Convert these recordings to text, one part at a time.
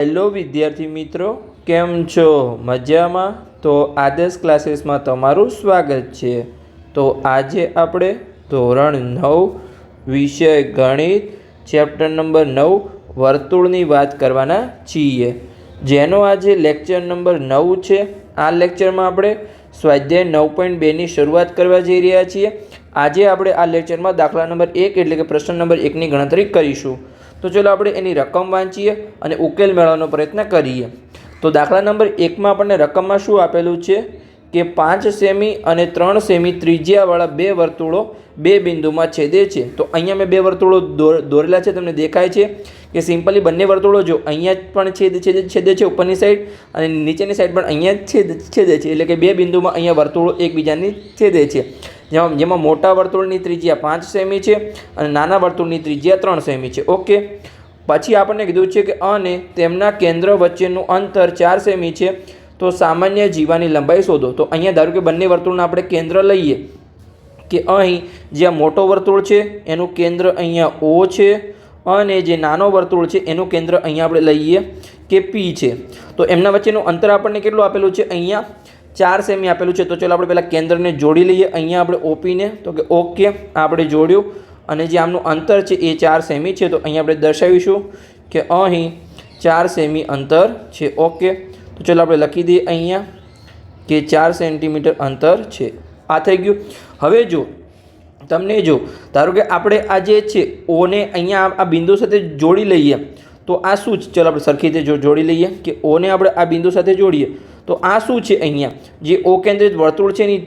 Hello વિદ્યાર્થી મિત્રો, કેમ છો? મજામાં? તો આદર્શ ક્લાસીસમાં તમારું સ્વાગત છે. તો આજે આપણે ધોરણ 9 વિષય ગણિત ચેપ્ટર નંબર 9 વર્તુળની વાત કરવાના છીએ, જેનો આજે લેક્ચર નંબર 9 છે. આ લેક્ચરમાં આપણે સ્વાધ્યાય 9.2ની શરૂઆત કરવા જઈ રહ્યા છીએ. આજે આપણે આ લેક્ચરમાં દાખલા નંબર 1 એટલે કે પ્રશ્ન નંબર 1ની ગણતરી કરીશું. તો ચલો આપણે એની રકમ વાંચીએ અને ઉકેલ મેળવવાનો પ્રયત્ન કરીએ. તો દાખલા નંબર 1માં આપણને રકમમાં શું આપેલું છે કે 5 સેમી અને 3 સેમી ત્રિજ્યાવાળા બે વર્તુળો બે બિંદુમાં છેદે છે. તો અહીંયા મેં બે વર્તુળો દોરેલા છે, તમને દેખાય છે કે સિમ્પલી બંને વર્તુળો જો અહીંયા પણ છેદે છે ઉપરની સાઈડ અને નીચેની સાઈડ પણ અહીંયા છેદે છે, એટલે કે બે બિંદુમાં અહીંયા વર્તુળો એકબીજાની છેદે છે. જેમાં મોટા વર્તુળની ત્રિજ્યા 5 સેમી છે અને નાના વર્તુળની ત્રિજ્યા 3 સેમી છે. ઓકે, પછી આપણને કીધું છે કે અને તેમના કેન્દ્ર વચ્ચેનું અંતર 4 સેમી છે. તો સામાન્ય જીવાની લંબાઈ શોધો. તો અહીંયા ધારો કે બંને વર્તુળના આપણે કેન્દ્ર લઈએ કે અહીં જે મોટો વર્તુળ છે એનું કેન્દ્ર અહીંયા O છે અને જે નાનો વર્તુળ છે એનું કેન્દ્ર અહીંયા આપણે લઈએ કે P છે. તો એમના વચ્ચેનું અંતર આપણને કેટલું આપેલું છે? અહીંયા 4 સેમી આપેલું છે. તો ચલો આપણે પહેલાં કેન્દ્રને જોડી લઈએ અહીંયા આપણે OPને. તો કે ઓકે, આપણે જોડ્યું અને જે આમનું અંતર છે એ 4 સેમી છે. તો અહીંયા આપણે દર્શાવીશું કે અહીં 4 સેમી અંતર છે. ઓકે, તો ચલો આપણે લખી દઈએ અહીંયા કે 4 સેન્ટીમીટર અંતર છે. આ થઈ ગયું. હવે જો તમને જો ધારો કે આપણે આ જે છે ઓને અહીંયા આ બિંદુ સાથે જોડી લઈએ તો આ શું છે? ચલો આપણે સરખી રીતે જોડી લઈએ કે ઓને આપણે આ બિંદુ સાથે જોડીએ તો આ શું છે? અહીંયા જે O કેન્દ્રિત વર્તુળ છે એની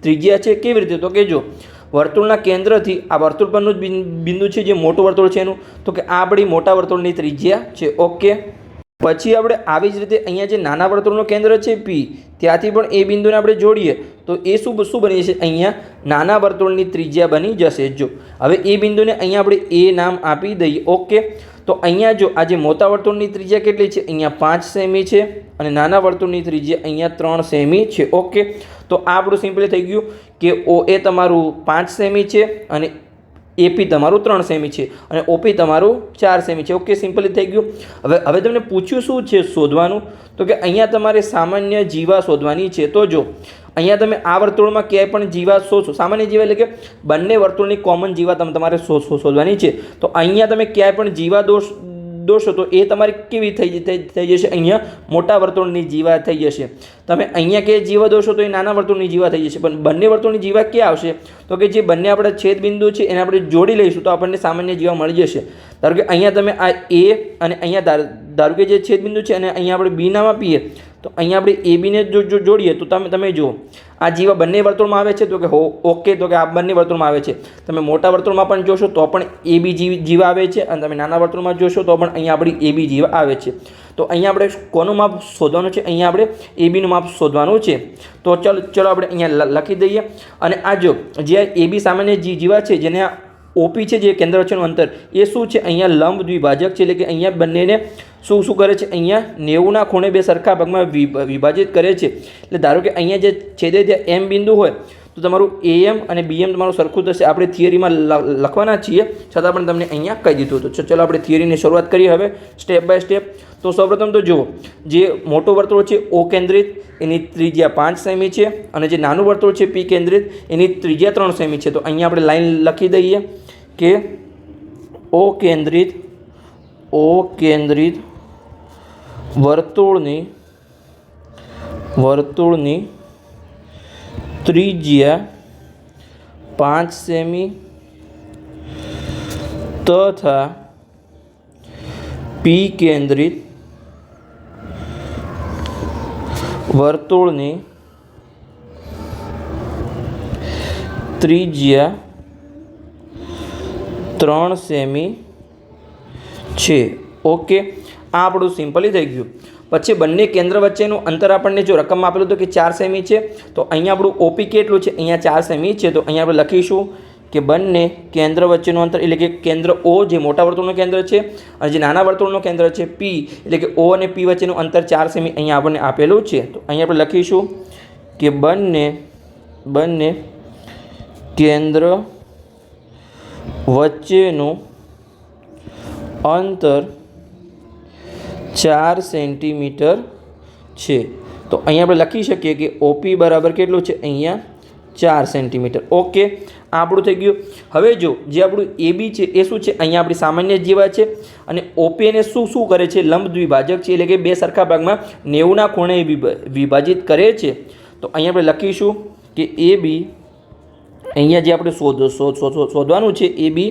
ત્રિજ્યા છે. કેવી રીતે? તો કે જો વર્તુળના કેન્દ્રથી આ વર્તુળ પરનું જ બિંદુ છે જે મોટું વર્તુળ છે એનું, તો કે આ આપણી મોટા વર્તુળની ત્રિજ્યા છે. ઓકે, પછી આપણે આવી જ રીતે અહીંયા જે નાના વર્તુળનું કેન્દ્ર છે P, ત્યાંથી પણ એ બિંદુને આપણે જોડીએ તો એ શું બની જશે? અહીંયા નાના વર્તુળની ત્રિજ્યા બની જશે. જો હવે એ બિંદુને અહીંયા આપણે એ નામ આપી દઈએ. ઓકે, તો અહીંયા જો આ જે મોટા વર્તુળની ત્રિજ્યા કેટલી છે? અહીંયા 5 સેમી છે અને નાના વર્તુળની ત્રિજ્યા અહીંયા 3 સેમી છે. ઓકે, તો આ આપણું સિમ્પલી થઈ ગયું કે OA તમારું 5 સેમી છે અને AP તમારું 3 સેમી છે અને OP તમારું 4 સેમી છે. ઓકે, સિમ્પલી થઈ ગયું. હવે તમને પૂછ્યું શું છે શોધવાનું? તો કે અહીંયા તમારે સામાન્ય જીવા શોધવાની છે. તો જો અહીંયા તમે આ વર્તુળમાં ક્યાંય પણ જીવા શોધશો, સામાન્ય જીવા એટલે કે બંને વર્તુળની કોમન જીવા તમારે શોધવાની છે. તો અહીંયા તમે ક્યાંય પણ જીવા દોરશો તો એ તમારી કેવી થઈ જશે? અહીંયા મોટા વર્તુળની જીવા થઈ જશે. તમે અહીંયા કે જીવા દોરશો તો એ નાના વર્તુળની જીવા થઈ જશે. પણ બંને વર્તુળની જીવા ક્યાં આવશે? તો કે જે બંને આપણા છેદ બિંદુ છે એને આપણે જોડી લઈશું તો આપણને સામાન્ય જીવા મળી જશે. ધારો કે અહીંયા તમે આ A અને અહીંયા ધારો કે જે છેદ બિંદુ છે અને અહીંયા આપણે B નામ આપીએ તો અહીંયા આપણે ABને જોડીએ તો તમે જુઓ આ જીવા બંને વર્તુળમાં આવે છે. તો કે ઓકે, તો કે આ બંને વર્તુળમાં આવે છે. તમે મોટા વર્તુળમાં પણ જોશો તો પણ AB જીવા આવે છે અને તમે નાના વર્તુળમાં જોશો તો પણ અહીંયા આપણી AB જીવા આવે છે. તો અહીંયા આપણે કોનું માપ શોધવાનું છે? અહીંયા આપણે ABનું માપ શોધવાનું છે. તો ચલો આપણે અહીંયા લખી દઈએ અને આ જો જે AB સામાન્ય જીવા છે જેને OP છે જે કેન્દ્ર વચ્ચેનું અંતર એ શું છે? અહીંયા લંબ દ્વિભાજક છે, એટલે કે અહીંયા બંનેને શું કરે છે? અહીંયા 90ના ખૂણે બે સરખા ભાગમાં વિભાજિત કરે છે. એટલે ધારો કે અહીંયા જે છેદે ત્યાં M બિંદુ હોય તો તમારું AM અને BM તમારું સરખું થશે. આપણે થિયરીમાં લખવાના છીએ છતાં પણ તમને અહીંયા કહી દીધું. તો ચલો આપણે થિયરીની શરૂઆત કરીએ હવે સ્ટેપ બાય સ્ટેપ. તો સૌપ્રથમ તો જુઓ જે મોટું વર્તુળ છે O કેન્દ્રિત એની ત્રિજ્યા 5 સેમી છે અને જે નાનું વર્તુળ છે P કેન્દ્રિત એની ત્રિજ્યા 3 સેમી છે. તો અહીંયા આપણે લાઈન લખી દઈએ કે O કેન્દ્રિત વર્તુળની ત્રિજ્યા 5 સેમી તથા P કેન્દ્રિત વર્તુળની ત્રિજ્યા 3 સેમી છે. ઓકે, આ આપણું સિમ્પલી થઈ ગયું. પછી બંને કેન્દ્ર વચ્ચેનું અંતર આપણને જો રકમમાં આપેલું હતું કે 4 સેમી છે. તો અહીંયા આપણું OP કેટલું છે? અહીંયા 4 સેમી છે. તો અહીંયા આપણે લખીશું કે બંને કેન્દ્ર વચ્ચેનું અંતર એટલે કે કેન્દ્ર O જે મોટા વર્તુળનું કેન્દ્ર છે અને જે નાના વર્તુળનું કેન્દ્ર છે P એટલે કે O અને P વચ્ચેનું અંતર 4 સેમી અહીંયા આપણને આપેલું છે. તો અહીંયા આપણે લખીશું કે બંને કેન્દ્ર વચ્ચેનું અંતર 4 સેન્ટીમીટર છે. તો અહીંયા આપણે લખી શકીએ કે ઓપી બરાબર કેટલું છે? અહીંયા 4 સેન્ટીમીટર. ઓકે, આપણું થઈ ગયું. હવે જો જે આપણું એબી છે એ શું છે? અહીંયા આપણી સામાન્ય જીવા છે અને ઓપીને શું કરે છે? લંબ દ્વિભાજક છે, એટલે કે બે સરખા ભાગમાં 90ના ખૂણે વિભાજિત કરે છે. તો અહીંયા આપણે લખીશું કે એબી, અહીંયા જે આપણે શોધવાનું છે એબી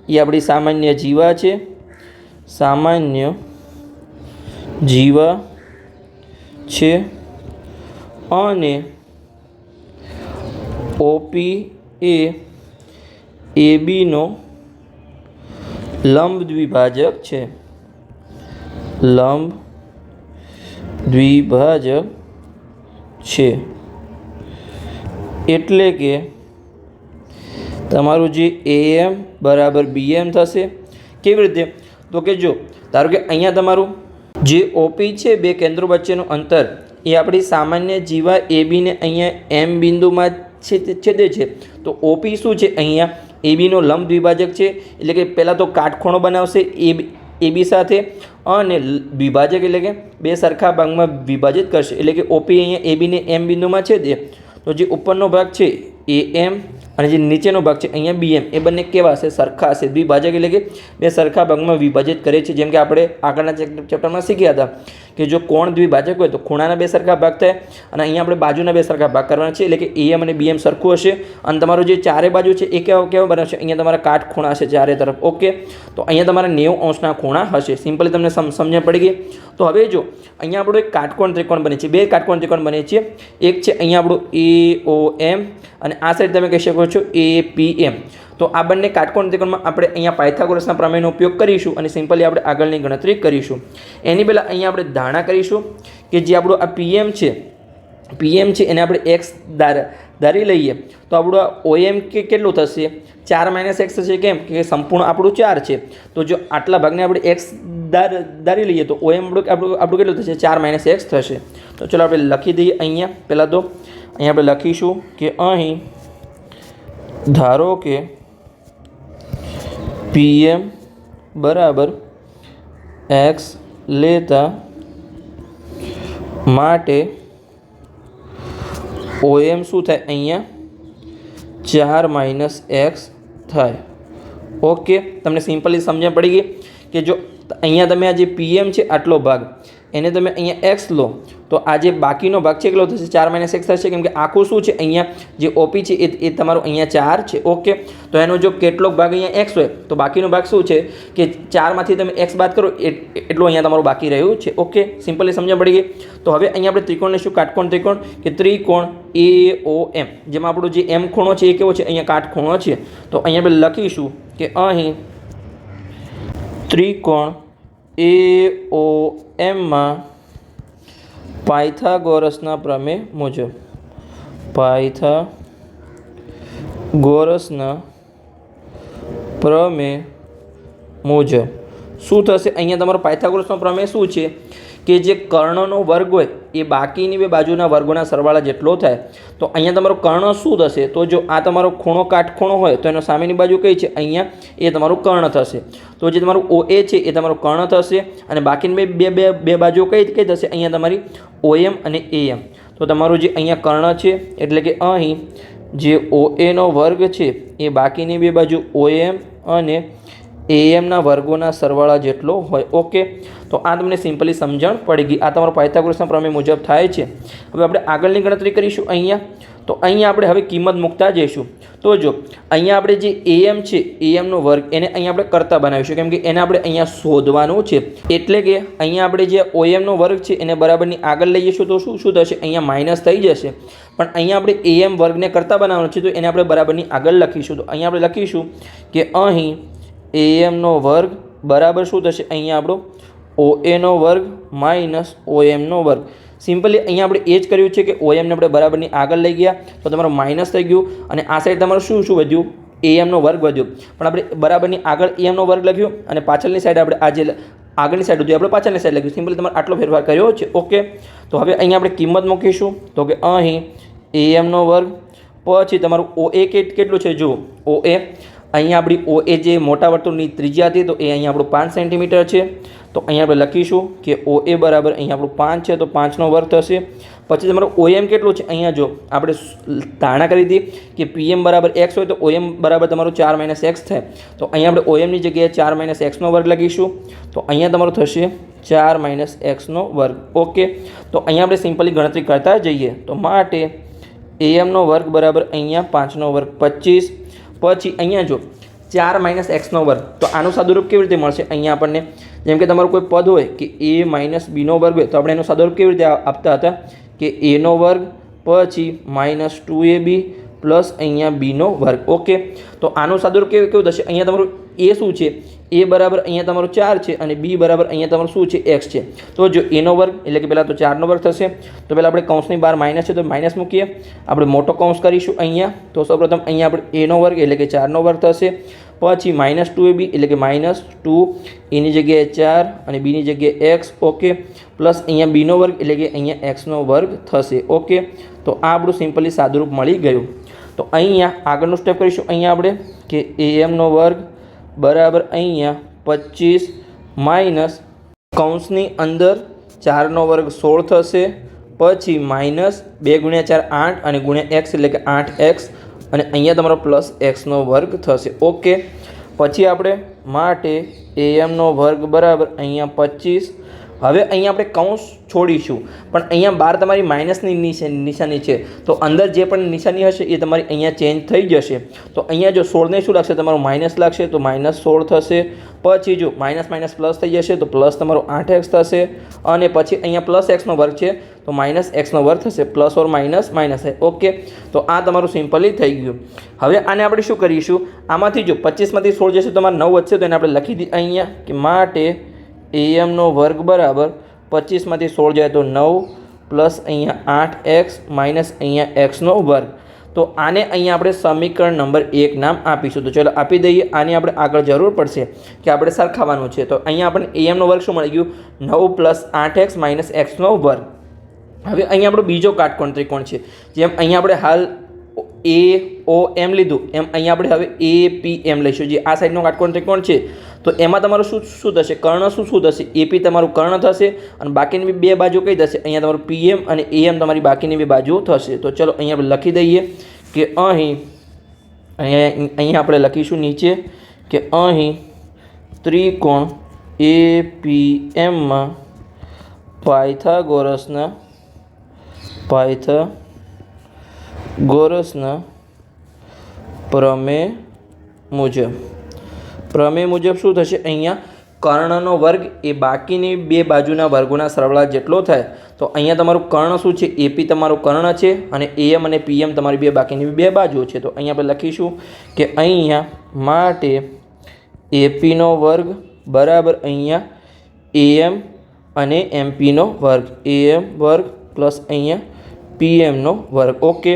એ આપણી સામાન્ય જીવા છે, સામાન્ય જીવા છે અને ઓપી એ એબીનો લંબ દ્વિભાજક છે, લંબ દ્વિભાજક છે. એટલે કે તમારું જે એએમ બરાબર બીએમ થશે. કેવી રીતે? તો કે જો ધારો કે અહીંયા તમારું જે ઓપી છે, બે કેન્દ્રો વચ્ચેનું અંતર, એ આપણી સામાન્ય જીવા એબીને અહીંયા એમ બિંદુમાં છેદે છે. તો ઓપી શું છે? અહીંયા એબીનો લંબ દ્વિભાજક છે, એટલે કે પહેલાં તો કાટખૂણો બનાવશે એબી સાથે અને વિભાજક એટલે કે બે સરખા ભાગમાં વિભાજિત કરશે. એટલે કે ઓપી અહીંયા એબીને એમ બિંદુમાં છેદે તો જે ઉપરનો ભાગ છે એ એમ અને જે નીચેનો ભાગ છે અહીંયા બીએમ, એ બંને કેવા હશે? સરખા હશે. દ્વિભાજક એટલે કે બે સરખા ભાગમાં વિભાજિત કરે છે. જેમ કે આપણે આગળના ચેપ્ટરમાં શીખ્યા હતા કે જો કોણ દ્વિભાજક હોય તો ખૂણાના બે સરખા ભાગ થાય અને અહીંયા આપણે બાજુના બે સરખા ભાગ કરવાના છે. એટલે કે એમ અને બીએમ સરખું હશે અને તમારું જે ચારે બાજુ છે એ કેવા બનાવશે? અહીંયા તમારા કાટ ખૂણા હશે ચારે તરફ. ઓકે, તો અહીંયા તમારા 90 અંશના ખૂણા હશે. સિમ્પલી તમને સમજણ પડી ગઈ. તો હવે જો અહીંયા આપણું એક કાટકોણ ત્રિકોણ બને છે, બે કાટકોણ ત્રિકોણ બને છે. એક છે અહીંયા આપણું AOM અને આ સાઈડ તમે કહી શકો છો APM. તો આ બંને કાટકોણ ત્રિકોણમાં આપણે અહીંયા પાયથાગોરસના પ્રમેયનો ઉપયોગ કરીશું અને સિમ્પલી આપણે આગળની ગણતરી કરીશું. એની પહેલાં અહીંયા આપણે ધારણા કરીશું કે જે આપણું આ પીએમ છે એને આપણે એક્સ ધારી લઈએ તો આપણું આ OM કેટલું થશે? 4 - x થશે. કેમ કે સંપૂર્ણ આપણું 4 છે. તો જો આટલા ભાગને આપણે એક્સ ધારી લઈએ તો OM આપણું કેટલું થશે? 4 - x થશે. તો ચલો આપણે લખી દઈએ. અહીંયા પહેલાં તો અહીંયા આપણે લખીશું કે અહીં ધારો કે PM બરાબર x લેતા માટે OM શું થાય? અહીંયા 4 - x થાય. ઓકે, તમને સિમ્પલી સમજણ પડી ગઈ કે જો અહીંયા તમે આ જે PM છે આટલો ભાગ એને તમે અહીંયા x લો તો આ જે બાકીનો ભાગ છે કેટલો થશે? 4 - x થશે. કેમ કે આખું શું છે? અહીંયા જે ઓપી છે એ તમારું અહીંયા 4 છે. ઓકે, તો એનો જો કેટલોક ભાગ અહીંયા x હોય તો બાકીનો ભાગ શું છે કે 4માંથી તમે x બાદ કરો એટલું અહીંયા તમારું બાકી રહ્યું છે. ઓકે, સિમ્પલી સમજણ પડી ગઈ. તો હવે અહીંયા આપણે ત્રિકોણ લઈશું, કાટકોણ ત્રિકોણ કે ત્રિકોણ AOM, જેમાં આપણું જે એમ ખૂણો છે એ કેવો છે? અહીંયા કાટખૂણો છે. તો અહીંયા આપણે લખીશું કે અહીં ત્રિકોણ AOMમાં પાયથાગોરસના પ્રમેય મુજબ શું થશે? અહીંયા તમારો પાયથાગોરસનો પ્રમેય શું છે કે જે કર્ણનો વર્ગ હોય એ બાકીની બે બાજુના વર્ગોના સરવાળા જેટલો થાય. તો અહીંયા તમારો કર્ણ શું થશે? તો જો આ તમારો ખૂણો કાટખૂણો હોય તો એનો સામેની બાજુ કઈ છે? અહીંયા એ તમારું કર્ણ થશે. તો જે તમારું OA છે એ તમારું કર્ણ થશે અને બાકીની બે બાજુ કઈ થશે? અહીંયા તમારી OM અને AM. તો તમારું જે અહીંયા કર્ણ છે એટલે કે અહીં જે OA નો વર્ગ છે એ બાકીની બે બાજુ OM અને AMના વર્ગોના સરવાળા જેટલો હોય. ઓકે, તો આ તમને સિમ્પલી સમજણ પડી ગઈ. આ તમારો પાયથાગોરસના પ્રમેય મુજબ થાય છે. હવે આપણે આગળની ગણતરી કરીશું. તો અહીંયા આપણે હવે કિંમત મૂકતા જઈશું. તો જો અહીંયા આપણે જે AM છે AMનો વર્ગ એને અહીંયા આપણે કરતા બનાવીશું. કેમ કે એને આપણે અહીંયા શોધવાનું છે. એટલે કે અહીંયા આપણે જે OMનો વર્ગ છે એને બરાબરની આગળ લઈ જઈશું તો શું થશે? અહીંયા માઇનસ થઈ જશે. પણ અહીંયા આપણે AM વર્ગને કરતા બનાવવાનો છે તો એને આપણે બરાબરની આગળ લખીશું. તો અહીંયા આપણે લખીશું કે અહીં AMનો વર્ગ બરાબર શું થશે? અહીંયા આપણો OAનો વર્ગ માઇનસ OMનો વર્ગ. સિમ્પલી અહીંયા આપણે એ જ કર્યું છે કે OMને આપણે બરાબરની આગળ લઈ ગયા તો તમારું માઇનસ થઈ ગયું અને આ સાઈડ તમારું શું વધ્યું? AMનો વર્ગ વધ્યો. પણ આપણે બરાબરની આગળ AMનો વર્ગ લખ્યો અને પાછળની સાઈડ આપણે આ જે આગળની સાઈડ હતી આપણે પાછળની સાઈડ લખ્યું. સિમ્પલી તમારે આટલો ફેરફાર કર્યો છે. ઓકે, તો હવે અહીંયા આપણે કિંમત મૂકીશું તો કે અહીં AMનો વર્ગ પછી તમારું OA કેટલું છે? જુઓ OA અહીંયા આપણી OA જે મોટા વર્તુળની ત્રિજ્યા હતી તો એ અહીંયા આપણું 5 સેન્ટીમીટર છે. તો અહીંયા આપણે લખીશું કે OA બરાબર અહીંયા આપણું 5 છે તો 5નો વર્ગ થશે. પછી તમારું OM કેટલું છે? અહીંયા જો આપણે ધારણા કરી હતી કે PM બરાબર x હોય તો OM બરાબર તમારું 4 - x થાય. તો અહીંયા આપણે OMની જગ્યાએ 4 - xનો વર્ગ લખીશું. તો અહીંયા તમારું થશે 4 - xનો વર્ગ. ઓકે, તો અહીંયા આપણે સિમ્પલી ગણતરી કરતા જઈએ. તો માટે AM નો વર્ગ બરાબર અહીંયા 5નો વર્ગ 25. પછી અહીંયા જો 4 - xનો વર્ગ, તો આનું સાદુરૂપ કેવી રીતે મળશે? અહીંયા આપણને જેમ કે તમારું કોઈ પદ હોય કે a - bનો વર્ગ હોય તો આપણે એનું સાદુરૂપ કેવી રીતે આપતા હતા કે a નો વર્ગ પછી -2ab પ્લસ અહીંયા bનો વર્ગ. ઓકે, તો આનું સાદુરૂપ કેવું થશે? અહીંયા તમારું a શું છે? a બરાબર અહીંયા તમારું 4 છે અને b બરાબર અહીંયા તમારું શું છે? x છે. તો જો a નો વર્ગ એટલે કે પહેલાં તો 4નો વર્ગ થશે. તો પહેલાં આપણે કૌંસની બહાર માઇનસ છે તો માઇનસ મૂકીએ. આપણે મોટો કૌંસ કરીશું અહીંયા. તો સૌપ્રથમ અહીંયા આપણે a નો વર્ગ એટલે કે 4નો વર્ગ થશે. પછી -2ab એટલે કે -2 એની જગ્યાએ 4 અને બીની જગ્યાએ x. ઓકે, પ્લસ અહીંયા બીનો વર્ગ એટલે કે અહીંયા એક્સનો વર્ગ થશે. ઓકે, તો આ આપણું સિમ્પલી સાદુરૂપ મળી ગયું. તો અહીંયા આગળનું સ્ટેપ કરીશું. અહીંયા આપણે કે AM નો વર્ગ બરાબર અહીંયા 25 માઇનસ કૌંસની અંદર 4નો વર્ગ 16 થશે. પછી -2 × 4 8 અને × x એટલે કે 8x અને અહીંયા તમારો પ્લસ xનો વર્ગ થશે. ઓકે, પછી આપણે માટે AM નો વર્ગ બરાબર અહીંયા 25. હવે અહીંયા આપણે કૌંસ છોડીશું પણ અહીંયા બહાર તમારી માઇનસની નિશાની છે તો અંદર જે પણ નિશાની હશે એ તમારી અહીંયા ચેન્જ થઈ જશે. તો અહીંયા જો 16ને શું લાગશે? તમારું માઇનસ લાગશે તો -16 થશે. પછી જો માઇનસ પ્લસ થઈ જશે તો પ્લસ તમારો 8x થશે. અને પછી અહીંયા પ્લસ xનો વર્ગ છે તો -xનો વર્ગ થશે. પ્લસ ઓર માઇનસ છે. ઓકે, તો આ તમારું સિમ્પલી થઈ ગયું. હવે આને આપણે શું કરીશું? આમાંથી જો 25માંથી 16 જશે તો તમારે 9 વધશે તો એને આપણે લખી દઈએ અહીંયા કે માટે AM નો વર્ગ બરાબર 25માંથી 16 જાય તો 9 પ્લસ અહીંયા 8x માઇનસ અહીંયા xનો વર્ગ. તો આને અહીંયા આપણે સમીકરણ નંબર 1 નામ આપીશું. તો ચલો આપી દઈએ. આની આપણે આગળ જરૂર પડશે કે આપણે સરખાવવાનું છે. તો અહીંયા આપણને AM નો વર્ગ શું મળી ગયું? 9 પ્લસ 8x માઇનસ xનો વર્ગ. હવે અહીંયા આપણો બીજો કાટકોણ ત્રિકોણ છે. જેમ અહીંયા આપણે હાલ AOM લીધું એમ અહીંયા આપણે હવે APM લઈશું. જે આ સાઈડનો કાટકોણ ત્રિકોણ છે તો એમાં તમારું શું થશે? કર્ણ શું થશે? AP તમારું કર્ણ થશે અને બાકીની બે બાજુ કઈ થશે? અહીંયા તમારું PM અને AM તમારી બાકીની બે બાજુ થશે. તો ચલો અહીંયા આપણે લખી દઈએ કે અહીંયા આપણે લખીશું નીચે કે અહીં ત્રિકોણ APMમાં પાયથાગોરસના પ્રમેય મુજબ શું થશે? અહીંયા કર્ણનો વર્ગ એ બાકીની બે બાજુના વર્ગોના સરવાળા જેટલો થાય. તો અહીંયા તમારું કર્ણ શું છે? AP તમારું કર્ણ છે અને AM અને PM તમારી બે બાકીની બે બાજુઓ છે. તો અહીંયા આપણે લખીશું કે અહીંયા માટે AP નો વર્ગ બરાબર અહીંયા AM અને MP નો વર્ગ, AM વર્ગ પ્લસ અહીંયા PM નો વર્ગ. ઓકે,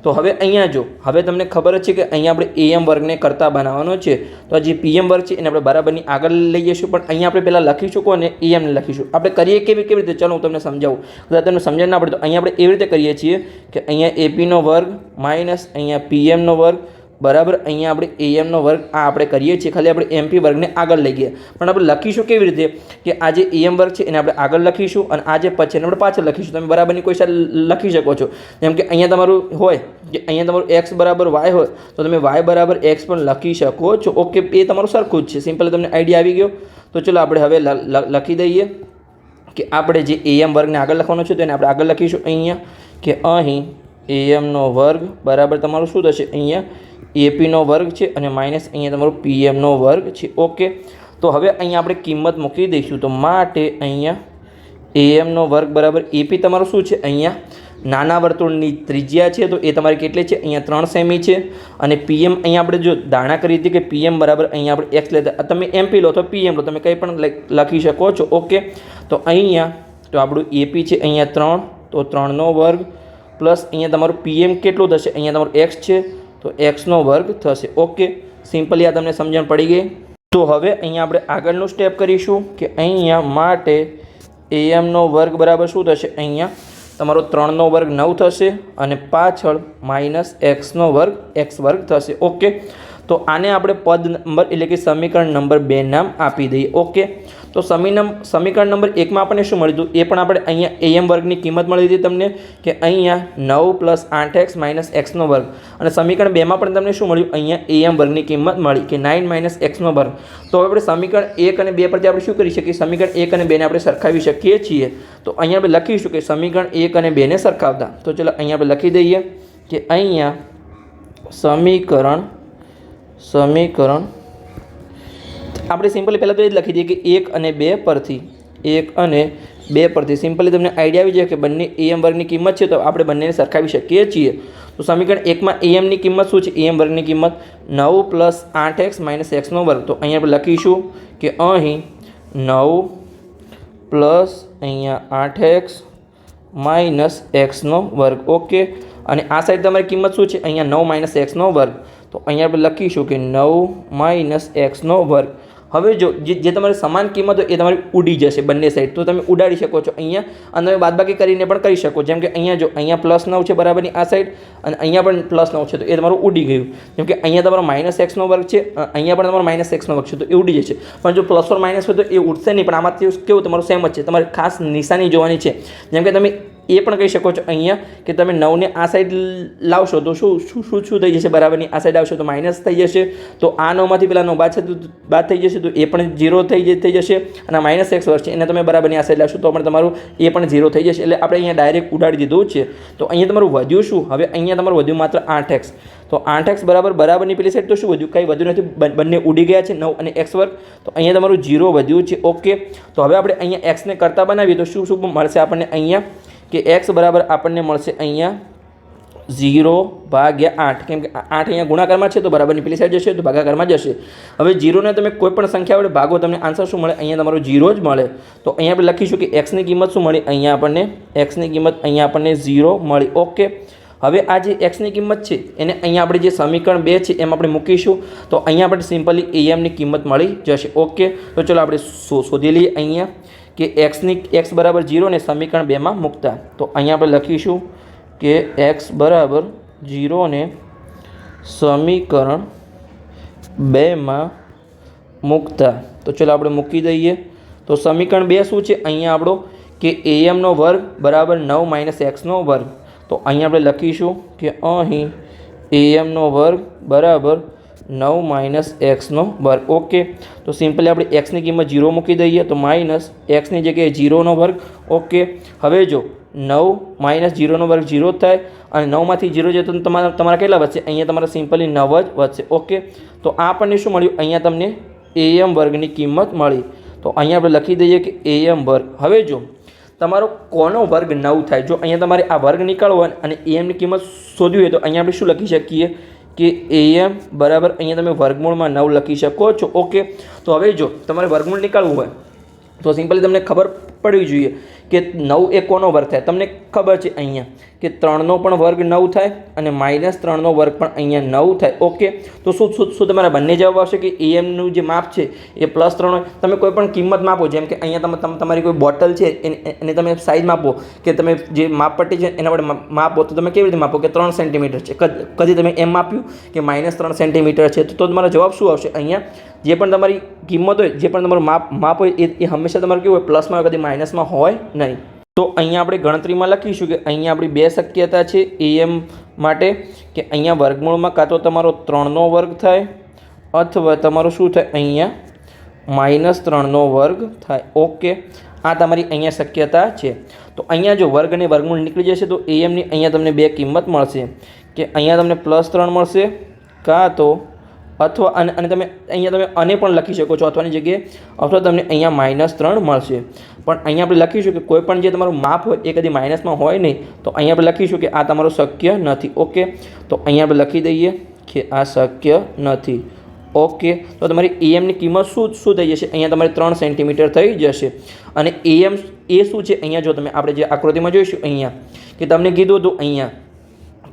તો હવે અહીંયા જો હવે તમને ખબર જ છે કે અહીંયા આપણે AM વર્ગને કરતા બનાવવાનો છે. તો આ જે PM વર્ગ છે એને આપણે બરાબરની આગળ લઈ જઈશું પણ અહીંયા આપણે પહેલાં લખીશું કોને? AM ને લખીશું. આપણે કરીએ કેવી રીતે? ચલો હું તમને સમજાવું. કદાચ તમને સમજણ ના પડે તો અહીંયા આપણે એવી રીતે કરીએ છીએ કે અહીંયા AP નો વર્ગ માઇનસ અહીંયા PM નો વર્ગ બરાબર અહીંયા આપણે AM નો વર્ગ આ આપણે કરીએ છીએ. ખાલી આપણે MP વર્ગને આગળ લઈ ગયા પણ આપણે લખીશું કેવી રીતે કે આ જે AM વર્ગ છે એને આપણે આગળ લખીશું અને આ જે પછી એને આપણે પાછળ લખીશું. તમે બરાબરની કોઈ સાઈડ લખી શકો છો. જેમ કે અહીંયા તમારું હોય કે અહીંયા તમારું x બરાબર y હોય તો તમે y બરાબર x પણ લખી શકો છો. ઓકે, એ તમારું સરખું જ છે. સિમ્પલ તમને આઈડિયા આવી ગયો. તો ચલો આપણે હવે લખી દઈએ કે આપણે જે AM વર્ગને આગળ લખવાનો છે તો એને આપણે આગળ લખીશું અહીંયા કે અહીં AM નો વર્ગ બરાબર તમારું શું થશે? અહીંયા AP નો વર્ગ છે અને માઇનસ અહીંયા તમારું PM નો વર્ગ છે. ઓકે, તો હવે અહીંયા આપણે કિંમત મૂકી દઈશું. તો માટે અહીંયા AM નો વર્ગ બરાબર AP તમારું શું છે? અહીંયા નાના વર્તુળની ત્રિજ્યા છે તો એ તમારી કેટલી છે? અહીંયા 3 સેમી છે. અને PM અહીંયા આપણે જો ધારણા કરી હતી કે PM બરાબર અહીંયા આપણે x લેતા, તમે MP લો તો PM લો, તમે કંઈ પણ લખી શકો છો. ઓકે, તો અહીંયા તો આપણું AP છે અહીંયા 3 તો 3 નો વર્ગ પ્લસ અહીંયા તમારું PM કેટલું થશે? અહીંયા તમારું x છે તો xનો વર્ગ થશે. ઓકે, સિમ્પલી આ તમને સમજણ પડી ગઈ. તો હવે અહીંયા આપણે આગળનું સ્ટેપ કરીશું કે અહીંયા માટે AM નો વર્ગ બરાબર શું થશે? અહીંયા તમારો 3 નો વર્ગ 9 થશે અને પાછળ માઇનસ x નો વર્ગ x વર્ગ થશે. ઓકે, તો તો આને આપણે પદ નંબર એટલે કે સમીકરણ નંબર 2 નામ આપી દઈએ. ઓકે, તો સમીકરણ નંબર 1માં આપણને શું મળ્યું હતું એ પણ આપણે અહીંયા am વર્ગની કિંમત મળી હતી તમને કે અહીંયા 9 + 8x - x2 અને સમીકરણ 2માં પણ તમને શું મળ્યું અહીંયા am વર્ગની કિંમત મળી કે 9 - x2. તો હવે આપણે સમીકરણ 1 અને 2 પરથી આપણે શું કરી શકીએ, સમીકરણ 1 અને 2 ને આપણે સરખાવી શકીએ છીએ. તો અહીંયા આપણે લખીશું કે સમીકરણ 1 અને 2 ને સરખાવતા. તો ચલો અહીંયા આપણે લખી દઈએ કે અહીંયા સમીકરણ આપણે સિમ્પલી પહેલાં તો એ જ લખી દઈએ કે 1 અને 2 પરથી સિમ્પલી તમને આઈડિયા આવી જાય કે બંને am વર્ગની કિંમત છે તો આપણે બંનેને સરખાવી શકીએ છીએ. તો સમીકરણ 1માં amની કિંમત શું છે, am વર્ગની કિંમત 9 + 8x - x2. તો અહીંયા આપણે લખીશું કે અહીં 9 + અહીંયા 8x - x2. ઓકે, અને આ સાઈડ તમારી કિંમત શું છે અહીંયા 9 - x2. તો અહીંયા આપણે લખીશું કે 9 - x2. હવે જો જે તમારી સમાન કિંમત હોય એ તમારી ઉડી જશે બંને સાઈડ, તો તમે ઉડાડી શકો છો અહીંયા અને તમે બાદબાકી કરીને પણ કરી શકો. જેમ કે અહીંયા જો અહીંયા +9 છે બરાબરની આ સાઈડ અને અહીંયા પણ +9 છે તો એ તમારું ઉડી ગયું. જેમ કે અહીંયા તમારો -x2 છે, અહીંયા પણ તમારો -x2 છે તો એ ઉડી જશે. પણ જો +or - હોય તો એ ઉડશે નહીં, પણ આમાંથી કેવું તમારું સેમ જ છે. તમારે ખાસ નિશાની જોવાની છે. જેમ કે તમે એ પણ કહી શકો છો અહીંયા કે તમે 9ને આ સાઈડ લાવશો તો શું થઈ જશે, બરાબરની આ સાઈડ આવશે તો માઇનસ થઈ જશે. તો આ 9માંથી પેલા 9 બાદ થઈ જશે તો એ પણ 0 થઈ જશે. અને -x2 છે એને તમે બરાબરની આ સાઈડ લાવશો તો પણ તમારું એ પણ 0 થઈ જશે. એટલે આપણે અહીંયા ડાયરેક્ટ ઉડાડી દીધું છે. તો અહીંયા તમારું વધ્યું શું, હવે અહીંયા તમારું વધ્યું માત્ર 8x. તો 8x બરાબરની પેલી સાઈડ તો શું વધ્યું, કંઈ વધ્યું નથી, બંને ઉડી ગયા છે 9 અને x2. તો અહીંયા તમારું 0 વધ્યું છે. ઓકે, તો હવે આપણે અહીંયા xને કરતા બનાવીએ તો શું મળશે આપણને અહીંયા કે x બરાબર આપણને મળશે અહીંયા 0/8. કેમ કે 8 અહીંયા ગુણાકારમાં છે તો બરાબરની પેલી સાઈડ જશે તો ભાગાકારમાં જશે. હવે 0ને તમે કોઈ પણ સંખ્યા વડે ભાગો તમને આન્સર શું મળે, અહીંયા તમારો 0 જ મળે. તો અહીંયા આપણે લખીશું કે xની કિંમત શું મળી, અહીંયા આપણને xની કિંમત અહીંયા આપણને 0 મળી. ઓકે, હવે આ જે xની કિંમત છે એને અહીંયા આપણે જે સમીકરણ 2 છે એમાં આપણે મૂકીશું તો અહીંયા આપણે સિમ્પલી amની કિંમત મળી જશે. ઓકે, તો ચલો આપણે શોધી લઈએ અહીંયા કે x બરાબર 0 ને સમીકરણ 2માં મૂકતા. તો અહીંયા આપણે લખીશું કે x બરાબર 0 ને સમીકરણ 2માં મૂકતા. તો ચલો આપણે મૂકી દઈએ. તો સમીકરણ 2 શું છે અહીંયા આપણો કે am² બરાબર 9 - x2. તો અહીંયા આપણે લખીશું કે અહીં am² બરાબર 9 - x2. ઓકે, તો સિમ્પલી આપણે xની કિંમત 0 મૂકી દઈએ તો -xની જગ્યાએ 0². ઓકે, હવે જો 9 - 0² 0 થાય અને 9માંથી 0 જાય તો તમારા કેટલા વધશે, અહીંયા તમારા સિમ્પલી 9 જ વધશે. ઓકે, તો આ આપણને શું મળ્યું, અહીંયા તમને am² કિંમત મળી. તો અહીંયા આપણે લખી દઈએ કે am². હવે જો તમારો કોનો વર્ગ 9 થાય, જો અહીંયા તમારે આ વર્ગ નીકળવો અને amની કિંમત શોધવી હોય તો અહીંયા આપણે શું લખી શકીએ કે am બરાબર અહીંયા તમે વર્ગમૂળમાં 9 લખી શકો છો. ઓકે, તો હવે જો તમારે વર્ગમૂળ નીકાળવું હોય તો સિમ્પલી તમને ખબર પડવી જોઈએ કે 9 એ કોનો વર્ગ થાય. તમને ખબર છે અહીંયા કે 3નો પણ વર્ગ 9 થાય અને -3નો વર્ગ પણ અહીંયા 9 થાય. ઓકે, તો શું તમારા બંને જવાબ આવશે કે amનું જે માપ છે એ +3 હોય. તમે કોઈ પણ કિંમત માપો, જેમ કે અહીંયા તમે તમારી કોઈ બોટલ છે એને તમે સાઇઝ માપો કે તમે જે માપપટ્ટી છે એના વડે માપો તો તમે કેવી રીતે માપો કે 3 સેન્ટીમીટર છે. કદી તમે એમ માપ્યું કે -3 સેન્ટીમીટર છે તો તમારો જવાબ શું આવશે, અહીંયા જે પણ તમારી કિંમત હોય, જે પણ તમારું માપ હોય એ હંમેશા તમારું કેવું હોય, પ્લસમાં હોય, કદી માઇનસમાં હોય નહીં. તો અહીંયા આપણે ગણતરીમાં લખીશું કે અહીંયા આપણી 2 શક્યતા છે am માટે કે અહીંયા વર્ગમૂળમાં કાં તો તમારો 3નો વર્ગ થાય અથવા તમારું શું થાય અહીંયા -3નો વર્ગ થાય. ઓકે, આ તમારી અહીંયા શક્યતા છે. તો અહીંયા જો વર્ગ અને વર્ગમૂળ નીકળી જશે તો amની અહીંયા તમને 2 કિંમત મળશે કે અહીંયા તમને +3 મળશે કાં તો અથવા અને તમે અહીંયા તમે અને પણ લખી શકો છો અથવાની જગ્યાએ, અથવા તમને અહીંયા -3 મળશે. પણ અહીંયા આપણે લખીશું કે કોઈ પણ જે તમારું માપ હોય એ કદી માઇનસમાં હોય નહીં. તો અહીંયા આપણે લખીશું કે આ તમારું શક્ય નથી. ઓકે, તો અહીંયા આપણે લખી દઈએ કે આ શક્ય નથી. ઓકે, તો તમારી amની કિંમત શું થઈ જશે, અહીંયા તમારે 3 સેન્ટીમીટર થઈ જશે. અને am એ શું છે, અહીંયા જો તમે આપણે જે આકૃતિમાં જોઈશું અહીંયા કે તમને કીધું હતું અહીંયા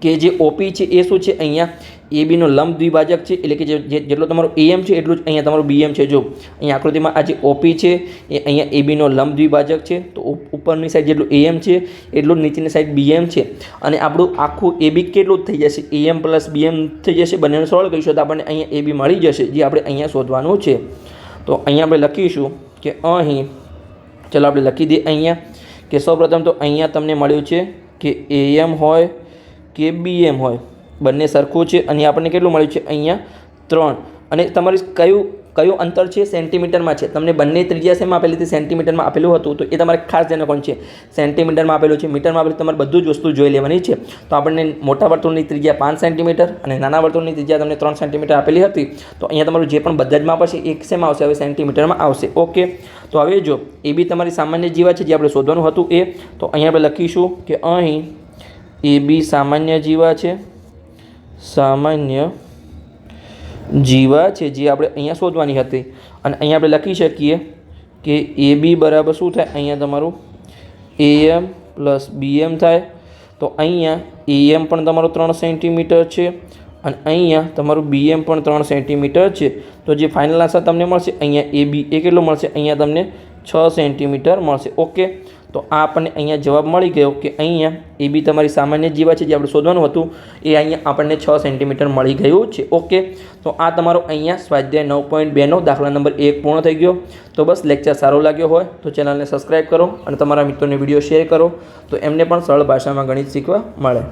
કે જે OP છે એ શું છે, અહીંયા એ બીનો લંબ દ્વિભાજક છે, એટલે કે જેટલો તમારો AM છે એટલું જ અહીંયા તમારું BM છે. જો અહીંયા આકૃતિમાં આ જે OP છે એ અહીંયા એ બીનો લંબ દ્વિભાજક છે, તો ઉપરની સાઈડ જેટલું AM છે એટલું જ નીચેની સાઈડ BM છે. અને આપણું આખું AB કેટલું થઈ જશે, AM પ્લસ BM થઈ જશે. બંનેને સોલ્વ કરીશું તો આપણને અહીંયા AB મળી જશે, જે આપણે અહીંયા શોધવાનું છે. તો અહીંયા આપણે લખીશું કે અહીં, ચાલો આપણે લખી દઈએ અહીંયા કે સૌપ્રથમ તો અહીંયા તમને મળ્યું છે કે AM હોય કે BM હોય બંને સરખું છે. અને આપણને કેટલું મળ્યું છે અહીંયા 3. અને તમારી કયું અંતર છે સેન્ટીમીટરમાં છે. તમને બંને ત્રિજ્યા શેમાં આપેલી હતી, સેન્ટીમીટરમાં આપેલું હતું. તો એ તમારે ખાસ ધ્યાન રાખવાનું છે, સેન્ટીમીટરમાં આપેલું છે, મીટરમાં આપેલું. તમારે બધું જ વસ્તુ જોઈ લેવાની છે. તો આપણને મોટા વર્તુળની ત્રિજ્યા 5 સેન્ટીમીટર અને નાના વર્તુળની ત્રિજ્યા તમને 3 સેન્ટીમીટર આપેલી હતી. તો અહીંયા તમારું જે પણ બધા જ માપ હશે એક શેમાં આવશે, હવે સેન્ટીમીટરમાં આવશે. ઓકે, તો હવે જો એ બી તમારી સામાન્ય જીવા છે જે આપણે શોધવાનું હતું એ. તો અહીંયા આપણે લખીશું કે અહીં એ બી સામાન્ય જીવા છે, સામાન્ય જીવા છે જે આપણે અહીંયા શોધવાની હતી. અને અહીંયા આપણે લખી શકીએ કે એ બી બરાબર શું થાય, અહીંયા તમારું AM પ્લસ BM થાય. તો અહીંયા AM પણ તમારો 3 સેન્ટીમીટર છે અને અહીંયા તમારું BM પણ 3 સેન્ટીમીટર છે. તો જે ફાઇનલ આન્સર તમને મળશે અહીંયા AB એ કેટલો મળશે, અહીંયા તમને 6 સેન્ટીમીટર મળશે. ઓકે, તો આ આપણને અહીંયા જવાબ મળી ગયો કે અહીંયા એ બી તમારી સામાન્ય જીવા છે જે આપણે શોધવાનું હતું એ અહીંયા આપણને 6 સેન્ટીમીટર મળી ગયું છે. ઓકે, તો આ તમારો અહીંયા સ્વાધ્યાય 9.2 દાખલા નંબર 1 પૂર્ણ થઈ ગયો. તો બસ લેક્ચર સારો લાગ્યો હોય તો ચેનલને સબસ્ક્રાઈબ કરો અને તમારા મિત્રોને વિડીયો શેર કરો તો એમને પણ સરળ ભાષામાં ગણિત શીખવા મળે.